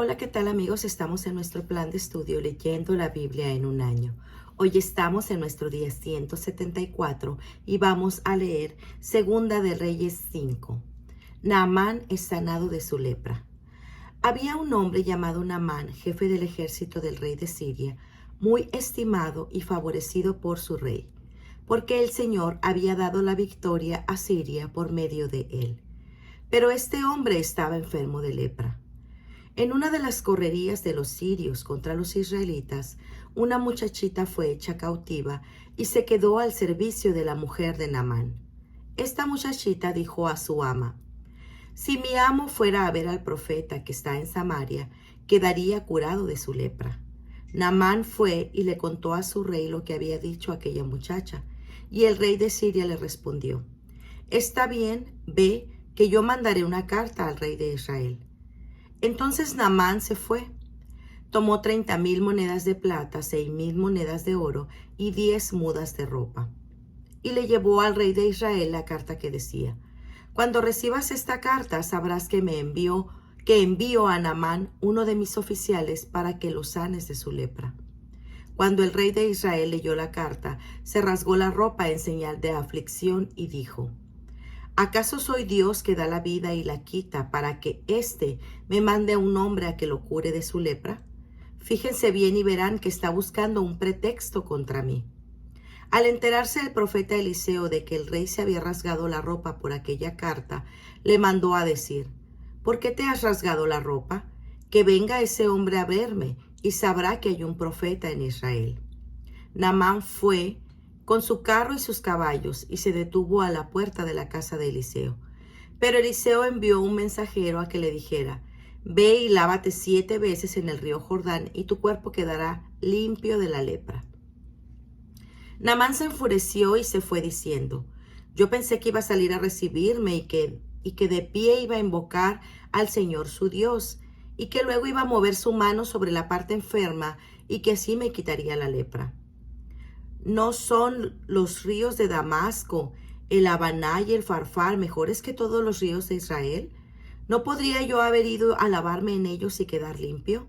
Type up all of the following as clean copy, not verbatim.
Hola, ¿qué tal amigos? Estamos en nuestro plan de estudio leyendo la Biblia en un año. Hoy estamos en nuestro día 174 y vamos a leer Segunda de Reyes 5. Naamán es sanado de su lepra. Había un hombre llamado Naamán, jefe del ejército del rey de Siria, muy estimado y favorecido por su rey, porque el Señor había dado la victoria a Siria por medio de él. Pero este hombre estaba enfermo de lepra. En una de las correrías de los sirios contra los israelitas, una muchachita fue hecha cautiva y se quedó al servicio de la mujer de Naamán. Esta muchachita dijo a su ama: si mi amo fuera a ver al profeta que está en Samaria, quedaría curado de su lepra. Naamán fue y le contó a su rey lo que había dicho aquella muchacha, y el rey de Siria le respondió: está bien, ve, que yo mandaré una carta al rey de Israel. Entonces Naamán se fue, tomó 30,000 monedas de plata, 6,000 monedas de oro y 10 mudas de ropa. Y le llevó al rey de Israel la carta que decía: cuando recibas esta carta, sabrás que envío a Naamán, uno de mis oficiales, para que lo sanes de su lepra. Cuando el rey de Israel leyó la carta, se rasgó la ropa en señal de aflicción y dijo: ¿acaso soy Dios que da la vida y la quita para que éste me mande a un hombre a que lo cure de su lepra? Fíjense bien y verán que está buscando un pretexto contra mí. Al enterarse el profeta Eliseo de que el rey se había rasgado la ropa por aquella carta, le mandó a decir: ¿por qué te has rasgado la ropa? Que venga ese hombre a verme y sabrá que hay un profeta en Israel. Naamán fue con su carro y sus caballos y se detuvo a la puerta de la casa de Eliseo. Pero Eliseo envió un mensajero a que le dijera: ve y lávate 7 veces en el río Jordán y tu cuerpo quedará limpio de la lepra. Naamán se enfureció y se fue diciendo: yo pensé que iba a salir a recibirme y que de pie iba a invocar al Señor su Dios, y que luego iba a mover su mano sobre la parte enferma y que así me quitaría la lepra. ¿No son los ríos de Damasco, el Habaná y el Farfar mejores que todos los ríos de Israel? ¿No podría yo haber ido a lavarme en ellos y quedar limpio?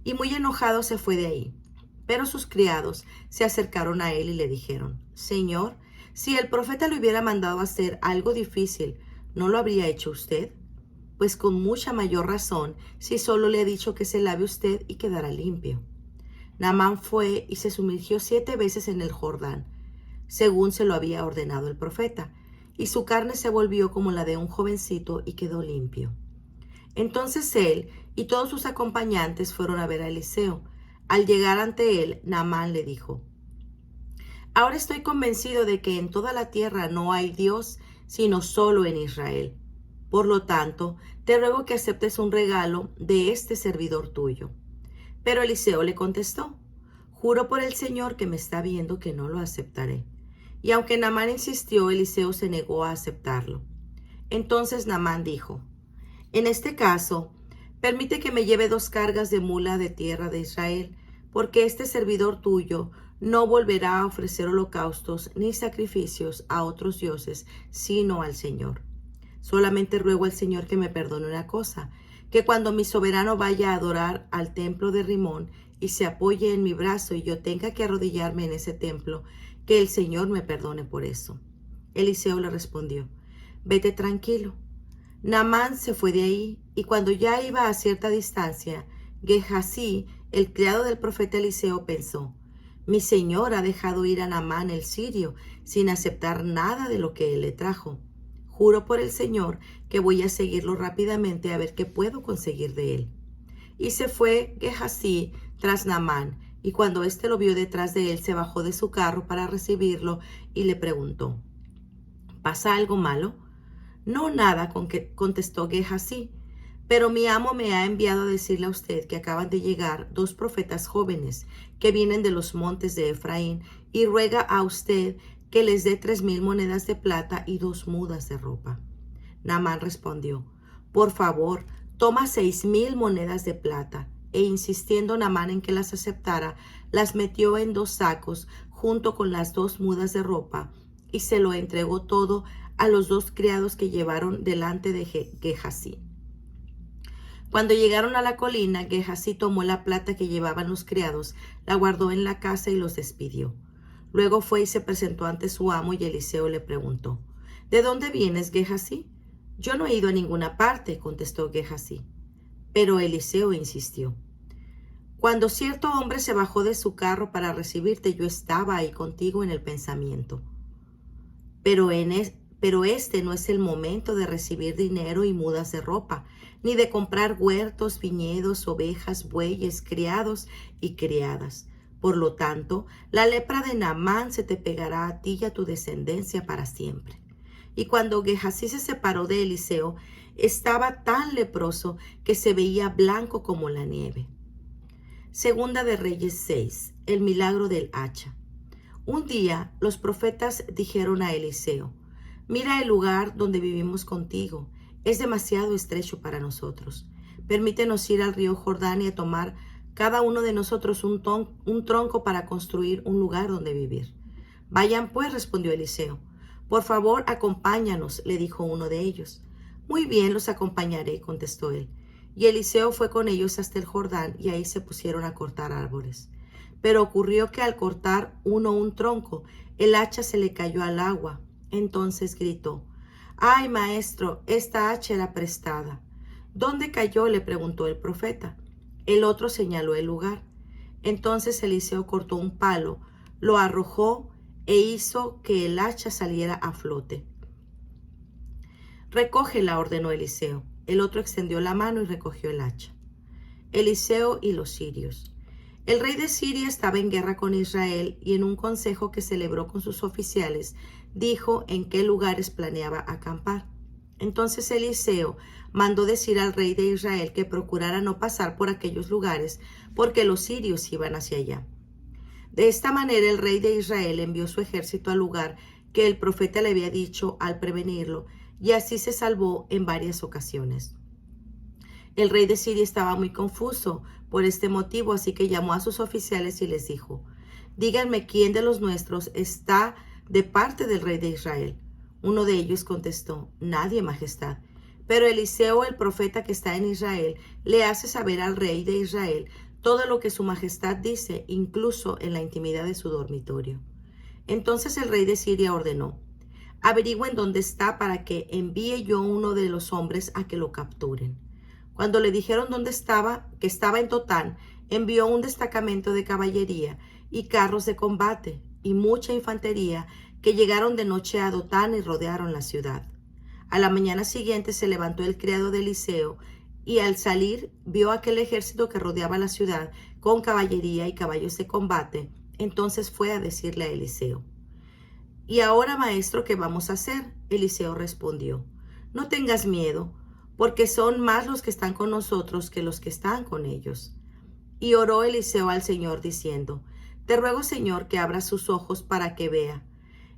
Y muy enojado se fue de ahí. Pero sus criados se acercaron a él y le dijeron: Señor, si el profeta le hubiera mandado a hacer algo difícil, ¿no lo habría hecho usted? Pues con mucha mayor razón, si solo le ha dicho que se lave usted y quedará limpio. Naamán fue y se sumergió 7 veces en el Jordán, según se lo había ordenado el profeta, y su carne se volvió como la de un jovencito y quedó limpio. Entonces él y todos sus acompañantes fueron a ver a Eliseo. Al llegar ante él, Naamán le dijo: ahora estoy convencido de que en toda la tierra no hay Dios, sino solo en Israel. Por lo tanto, te ruego que aceptes un regalo de este servidor tuyo. Pero Eliseo le contestó: juro por el Señor que me está viendo que no lo aceptaré. Y aunque Naamán insistió, Eliseo se negó a aceptarlo. Entonces Naamán dijo: en este caso, permite que me lleve 2 cargas de mula de tierra de Israel, porque este servidor tuyo no volverá a ofrecer holocaustos ni sacrificios a otros dioses, sino al Señor. Solamente ruego al Señor que me perdone una cosa, que cuando mi soberano vaya a adorar al templo de Rimón y se apoye en mi brazo y yo tenga que arrodillarme en ese templo, que el Señor me perdone por eso. Eliseo le respondió: vete tranquilo. Naamán se fue de ahí, y cuando ya iba a cierta distancia, Gehasí, el criado del profeta Eliseo, pensó: mi señor ha dejado ir a Naamán el sirio sin aceptar nada de lo que él le trajo. Juro por el Señor que voy a seguirlo rápidamente a ver qué puedo conseguir de él. Y se fue Gehasí tras Naamán, y cuando éste lo vio detrás de él, se bajó de su carro para recibirlo y le preguntó: ¿pasa algo malo? No, nada, contestó Gehasí, pero mi amo me ha enviado a decirle a usted que acaban de llegar 2 profetas jóvenes que vienen de los montes de Efraín y ruega a usted que les dé 3,000 monedas de plata y 2 mudas de ropa. Naamán respondió: por favor, toma 6,000 monedas de plata. E insistiendo Naamán en que las aceptara, las metió en 2 sacos junto con las 2 mudas de ropa y se lo entregó todo a los 2 criados que llevaron delante de Gehasí. Cuando llegaron a la colina, Gehazi tomó la plata que llevaban los criados, la guardó en la casa y los despidió. Luego fue y se presentó ante su amo y Eliseo le preguntó: ¿De dónde vienes, Gehazi? Yo no he ido a ninguna parte, contestó Gehazi. Pero Eliseo insistió: Cuando cierto hombre se bajó de su carro para recibirte, yo estaba ahí contigo en el pensamiento. Pero este no es el momento de recibir dinero y mudas de ropa, ni de comprar huertos, viñedos, ovejas, bueyes, criados y criadas. Por lo tanto, la lepra de Naamán se te pegará a ti y a tu descendencia para siempre. Y cuando Gehazi se separó de Eliseo, estaba tan leproso que se veía blanco como la nieve. Segunda de Reyes 6. El milagro del hacha. Un día los profetas dijeron a Eliseo: Mira el lugar donde vivimos contigo. Es demasiado estrecho para nosotros. Permítenos ir al río Jordán y a tomar cada uno de nosotros un tronco para construir un lugar donde vivir. Vayan pues, respondió Eliseo. Por favor, acompáñanos, le dijo uno de ellos. Muy bien, los acompañaré, contestó él. Y Eliseo fue con ellos hasta el Jordán y ahí se pusieron a cortar árboles. Pero ocurrió que al cortar uno un tronco, el hacha se le cayó al agua. Entonces gritó: ¡Ay, maestro, esta hacha era prestada! ¿Dónde cayó?, le preguntó el profeta. El otro señaló el lugar. Entonces Eliseo cortó un palo, lo arrojó e hizo que el hacha saliera a flote. Recógela, ordenó Eliseo. El otro extendió la mano y recogió el hacha. Eliseo y los sirios. El rey de Siria estaba en guerra con Israel y en un consejo que celebró con sus oficiales dijo en qué lugares planeaba acampar. Entonces Eliseo mandó decir al rey de Israel que procurara no pasar por aquellos lugares porque los sirios iban hacia allá. De esta manera el rey de Israel envió su ejército al lugar que el profeta le había dicho al prevenirlo, y así se salvó en varias ocasiones. El rey de Siria estaba muy confuso por este motivo, así que llamó a sus oficiales y les dijo: Díganme quién de los nuestros está de parte del rey de Israel. Uno de ellos contestó: Nadie, majestad. Pero Eliseo, el profeta que está en Israel, le hace saber al rey de Israel todo lo que su majestad dice, incluso en la intimidad de su dormitorio. Entonces el rey de Siria ordenó: Averigüen dónde está para que envíe yo uno de los hombres a que lo capturen. Cuando le dijeron dónde estaba, que estaba en Dotán, envió un destacamento de caballería y carros de combate y mucha infantería que llegaron de noche a Dotán y rodearon la ciudad. A la mañana siguiente se levantó el criado de Eliseo y al salir vio aquel ejército que rodeaba la ciudad con caballería y caballos de combate. Entonces fue a decirle a Eliseo: ¿Y ahora, maestro, qué vamos a hacer? Eliseo respondió: No tengas miedo, porque son más los que están con nosotros que los que están con ellos. Y oró Eliseo al Señor diciendo: Te ruego, Señor, que abra sus ojos para que vea.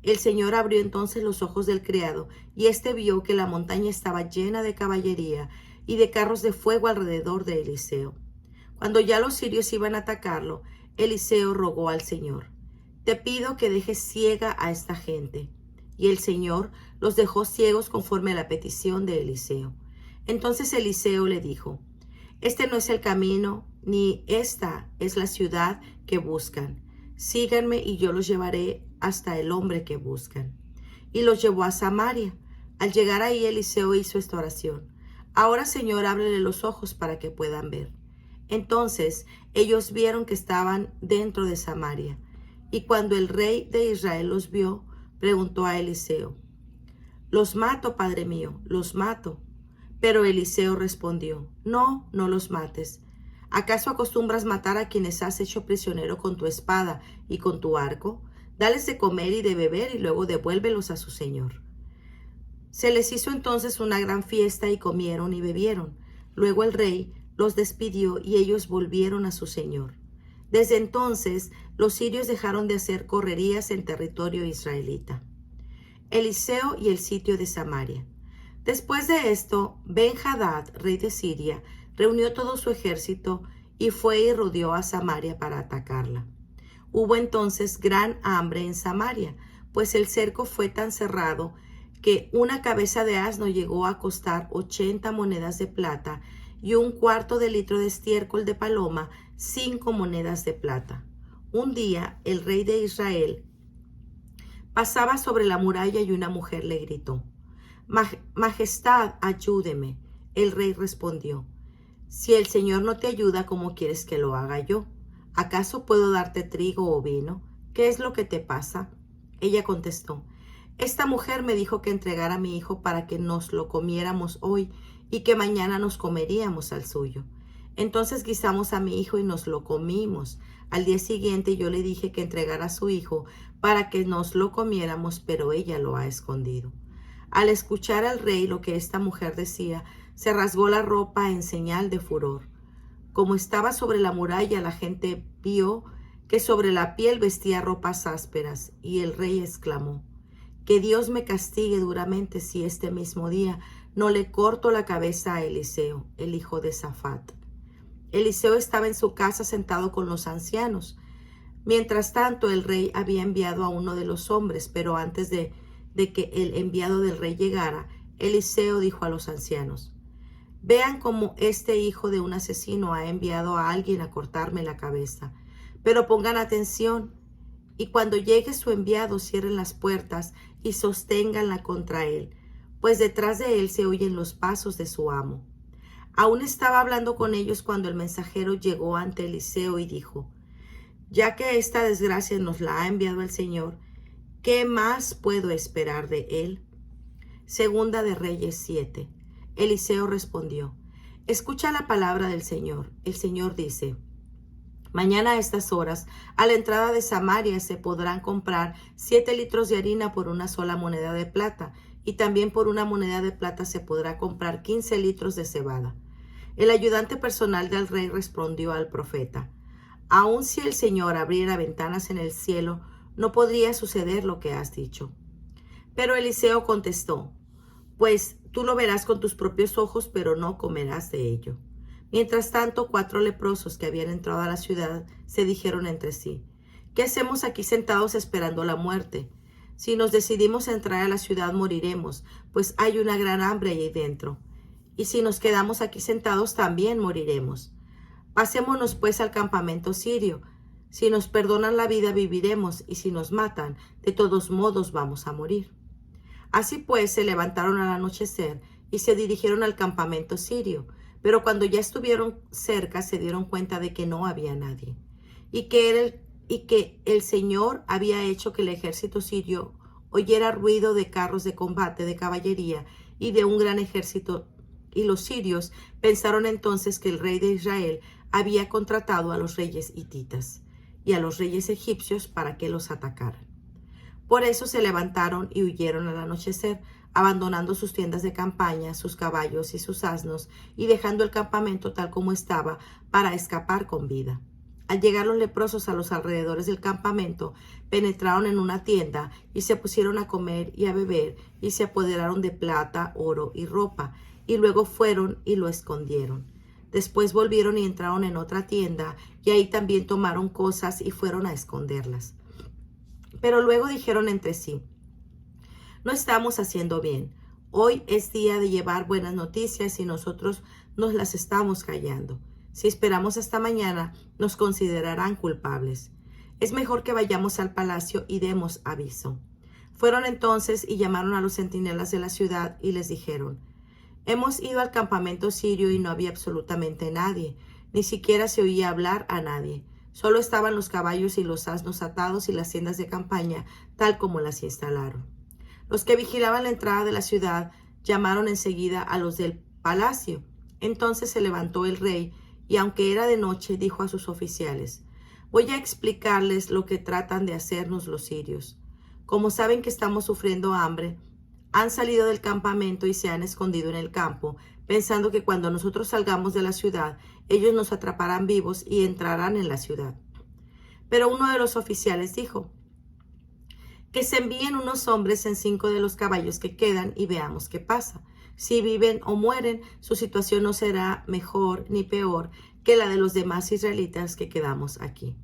El Señor abrió entonces los ojos del criado, y éste vio que la montaña estaba llena de caballería y de carros de fuego alrededor de Eliseo. Cuando ya los sirios iban a atacarlo, Eliseo rogó al Señor: Te pido que dejes ciega a esta gente. Y el Señor los dejó ciegos conforme a la petición de Eliseo. Entonces Eliseo le dijo: Este no es el camino, ni esta es la ciudad que buscan. Síganme y yo los llevaré hasta el hombre que buscan. Y los llevó a Samaria. Al llegar ahí, Eliseo hizo esta oración: Ahora, Señor, ábrele los ojos para que puedan ver. Entonces ellos vieron que estaban dentro de Samaria. Y cuando el rey de Israel los vio, preguntó a Eliseo: Los mato, padre mío, los mato. Pero Eliseo respondió: No, no los mates. ¿Acaso acostumbras matar a quienes has hecho prisionero con tu espada y con tu arco? Dales de comer y de beber y luego devuélvelos a su señor. Se les hizo entonces una gran fiesta y comieron y bebieron. Luego el rey los despidió y ellos volvieron a su señor. Desde entonces los sirios dejaron de hacer correrías en territorio israelita. Eliseo y el sitio de Samaria. Después de esto, Ben-Hadad, rey de Siria, reunió todo su ejército y fue y rodeó a Samaria para atacarla. Hubo entonces gran hambre en Samaria, pues el cerco fue tan cerrado que una cabeza de asno llegó a costar 80 monedas de plata y 1/4 de litro de estiércol de paloma, 5 monedas de plata. Un día el rey de Israel pasaba sobre la muralla y una mujer le gritó: Majestad, ayúdeme. El rey respondió: Si el Señor no te ayuda, ¿cómo quieres que lo haga yo? ¿Acaso puedo darte trigo o vino? ¿Qué es lo que te pasa? Ella contestó: Esta mujer me dijo que entregara a mi hijo para que nos lo comiéramos hoy y que mañana nos comeríamos al suyo. Entonces guisamos a mi hijo y nos lo comimos. Al día siguiente yo le dije que entregara a su hijo para que nos lo comiéramos, pero ella lo ha escondido. Al escuchar al rey lo que esta mujer decía, se rasgó la ropa en señal de furor. Como estaba sobre la muralla, la gente vio que sobre la piel vestía ropas ásperas, y el rey exclamó: Que Dios me castigue duramente si este mismo día no le corto la cabeza a Eliseo, el hijo de Safat. Eliseo estaba en su casa sentado con los ancianos. Mientras tanto, el rey había enviado a uno de los hombres, pero antes de que el enviado del rey llegara, Eliseo dijo a los ancianos: Vean cómo este hijo de un asesino ha enviado a alguien a cortarme la cabeza. Pero pongan atención, y cuando llegue su enviado, cierren las puertas y sosténganla contra él, pues detrás de él se oyen los pasos de su amo. Aún estaba hablando con ellos cuando el mensajero llegó ante Eliseo y dijo: Ya que esta desgracia nos la ha enviado el Señor, ¿qué más puedo esperar de él? Segunda de Reyes 7. Eliseo respondió: Escucha la palabra del Señor. El Señor dice: Mañana a estas horas, a la entrada de Samaria se podrán comprar 7 litros de harina por una sola moneda de plata, y también por una moneda de plata se podrá comprar 15 litros de cebada. El ayudante personal del rey respondió al profeta: Aun si el Señor abriera ventanas en el cielo, no podría suceder lo que has dicho. Pero Eliseo contestó: Pues tú lo verás con tus propios ojos, pero no comerás de ello. Mientras tanto, 4 leprosos que habían entrado a la ciudad se dijeron entre sí: ¿Qué hacemos aquí sentados esperando la muerte? Si nos decidimos a entrar a la ciudad, moriremos, pues hay una gran hambre allí dentro. Y si nos quedamos aquí sentados, también moriremos. Pasémonos pues al campamento sirio. Si nos perdonan la vida, viviremos, y si nos matan, de todos modos vamos a morir. Así pues, se levantaron al anochecer y se dirigieron al campamento sirio. Pero cuando ya estuvieron cerca, se dieron cuenta de que no había nadie, y que el Señor había hecho que el ejército sirio oyera ruido de carros de combate, de caballería y de un gran ejército. Y los sirios pensaron entonces que el rey de Israel había contratado a los reyes hititas y a los reyes egipcios para que los atacaran. Por eso se levantaron y huyeron al anochecer, abandonando sus tiendas de campaña, sus caballos y sus asnos, y dejando el campamento tal como estaba para escapar con vida. Al llegar los leprosos a los alrededores del campamento, penetraron en una tienda y se pusieron a comer y a beber, y se apoderaron de plata, oro y ropa, y luego fueron y lo escondieron. Después volvieron y entraron en otra tienda, y ahí también tomaron cosas y fueron a esconderlas. Pero luego dijeron entre sí: No estamos haciendo bien. Hoy es día de llevar buenas noticias y nosotros nos las estamos callando. Si esperamos hasta mañana, nos considerarán culpables. Es mejor que vayamos al palacio y demos aviso. Fueron entonces y llamaron a los centinelas de la ciudad y les dijeron: Hemos ido al campamento sirio y no había absolutamente nadie, ni siquiera se oía hablar a nadie. Solo estaban los caballos y los asnos atados y las tiendas de campaña, tal como las instalaron. Los que vigilaban la entrada de la ciudad llamaron enseguida a los del palacio. Entonces se levantó el rey y, aunque era de noche, dijo a sus oficiales: Voy a explicarles lo que tratan de hacernos los sirios. Como saben que estamos sufriendo hambre, han salido del campamento y se han escondido en el campo, pensando que cuando nosotros salgamos de la ciudad, ellos nos atraparán vivos y entrarán en la ciudad. Pero uno de los oficiales dijo: Que se envíen unos hombres en 5 de los caballos que quedan y veamos qué pasa. Si viven o mueren, su situación no será mejor ni peor que la de los demás israelitas que quedamos aquí.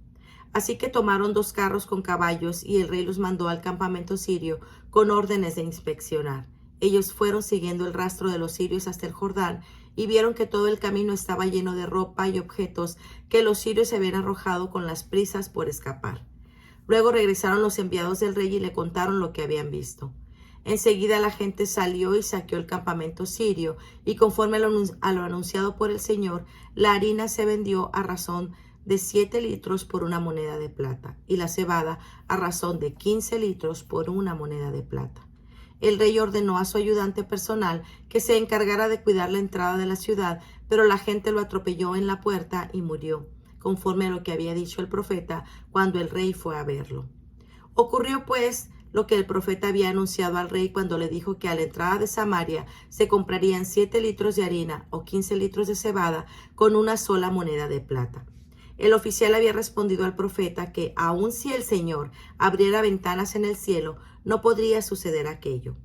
Así que tomaron 2 carros con caballos y el rey los mandó al campamento sirio con órdenes de inspeccionar. Ellos fueron siguiendo el rastro de los sirios hasta el Jordán y vieron que todo el camino estaba lleno de ropa y objetos que los sirios se habían arrojado con las prisas por escapar. Luego regresaron los enviados del rey y le contaron lo que habían visto. Enseguida la gente salió y saqueó el campamento sirio, y conforme a lo anunciado por el Señor, la harina se vendió a razón de 7 litros por una moneda de plata, y la cebada a razón de 15 litros por una moneda de plata. El rey ordenó a su ayudante personal que se encargara de cuidar la entrada de la ciudad, pero la gente lo atropelló en la puerta y murió, conforme a lo que había dicho el profeta cuando el rey fue a verlo. Ocurrió pues lo que el profeta había anunciado al rey cuando le dijo que a la entrada de Samaria se comprarían 7 litros de harina o 15 litros de cebada con una sola moneda de plata. El oficial había respondido al profeta que aun si el Señor abriera ventanas en el cielo, no podría suceder aquello.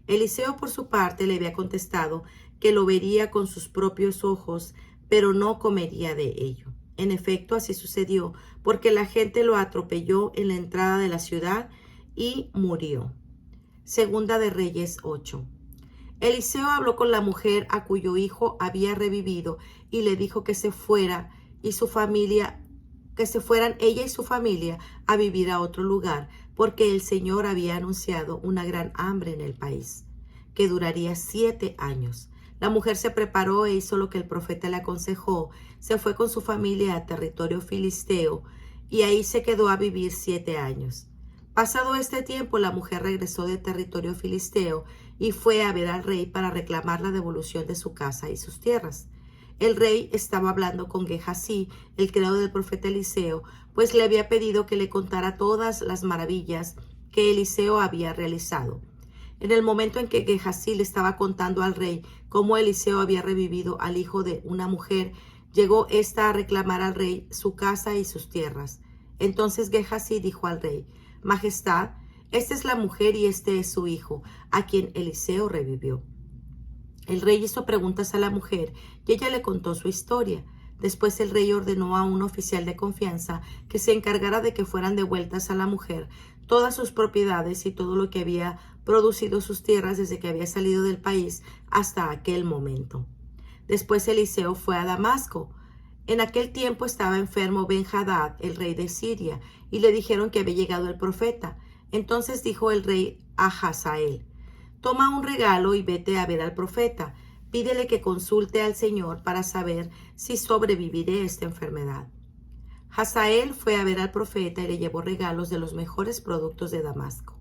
Eliseo, por su parte, le había contestado que lo vería con sus propios ojos, pero no comería de ello. En efecto, así sucedió, porque la gente lo atropelló en la entrada de la ciudad y murió. Segunda de Reyes 8. Eliseo habló con la mujer a cuyo hijo había revivido y le dijo que se fueran ella y su familia a vivir a otro lugar, porque el Señor había anunciado una gran hambre en el país, que duraría 7 años. La mujer se preparó e hizo lo que el profeta le aconsejó. Se fue con su familia a territorio filisteo y ahí se quedó a vivir 7 años. Pasado este tiempo, la mujer regresó de territorio filisteo y fue a ver al rey para reclamar la devolución de su casa y sus tierras. El rey estaba hablando con Gehasí, el criado del profeta Eliseo, pues le había pedido que le contara todas las maravillas que Eliseo había realizado. En el momento en que Gehasí le estaba contando al rey cómo Eliseo había revivido al hijo de una mujer, llegó ésta a reclamar al rey su casa y sus tierras. Entonces Gehasí dijo al rey: Majestad, esta es la mujer y este es su hijo, a quien Eliseo revivió. El rey hizo preguntas a la mujer y ella le contó su historia. Después el rey ordenó a un oficial de confianza que se encargara de que fueran devueltas a la mujer todas sus propiedades y todo lo que había producido sus tierras desde que había salido del país hasta aquel momento. Después Eliseo fue a Damasco. En aquel tiempo estaba enfermo Ben-Hadad, el rey de Siria, y le dijeron que había llegado el profeta. Entonces dijo el rey a Hazael: Toma un regalo y vete a ver al profeta. Pídele que consulte al Señor para saber si sobreviviré esta enfermedad. Hazael fue a ver al profeta y le llevó regalos de los mejores productos de Damasco,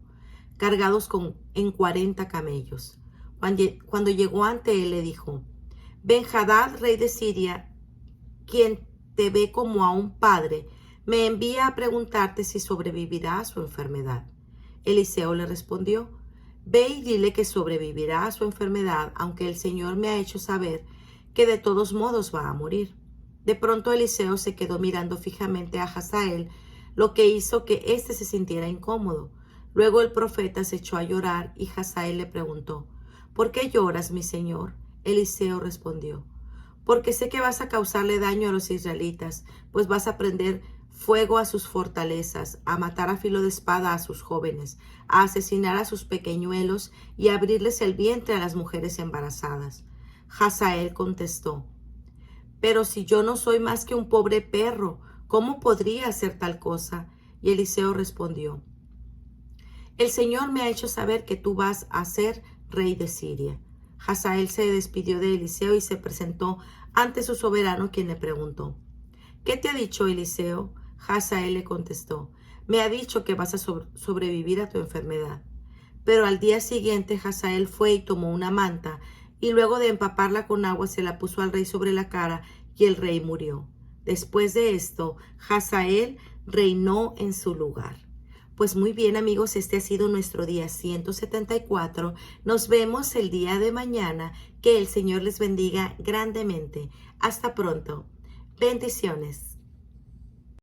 cargados en 40 camellos. Cuando llegó ante él, le dijo: Ben-Hadad, rey de Siria, quien te ve como a un padre, me envía a preguntarte si sobrevivirá a su enfermedad. Eliseo le respondió: Ve y dile que sobrevivirá a su enfermedad, aunque el Señor me ha hecho saber que de todos modos va a morir. De pronto Eliseo se quedó mirando fijamente a Hazael, lo que hizo que éste se sintiera incómodo. Luego el profeta se echó a llorar y Hazael le preguntó: ¿Por qué lloras, mi señor? Eliseo respondió: Porque sé que vas a causarle daño a los israelitas, pues vas a prender fuego a sus fortalezas, a matar a filo de espada a sus jóvenes, a asesinar a sus pequeñuelos y a abrirles el vientre a las mujeres embarazadas. Hazael contestó: Pero si yo no soy más que un pobre perro, ¿cómo podría hacer tal cosa? Y Eliseo respondió: El Señor me ha hecho saber que tú vas a ser rey de Siria. Hazael se despidió de Eliseo y se presentó ante su soberano, quien le preguntó: ¿Qué te ha dicho Eliseo? Hazael le contestó: Me ha dicho que vas a sobrevivir a tu enfermedad. Pero al día siguiente Hazael fue y tomó una manta, y luego de empaparla con agua se la puso al rey sobre la cara, y el rey murió. Después de esto, Hazael reinó en su lugar. Pues muy bien, amigos, este ha sido nuestro día 174. Nos vemos el día de mañana. Que el Señor les bendiga grandemente. Hasta pronto. Bendiciones.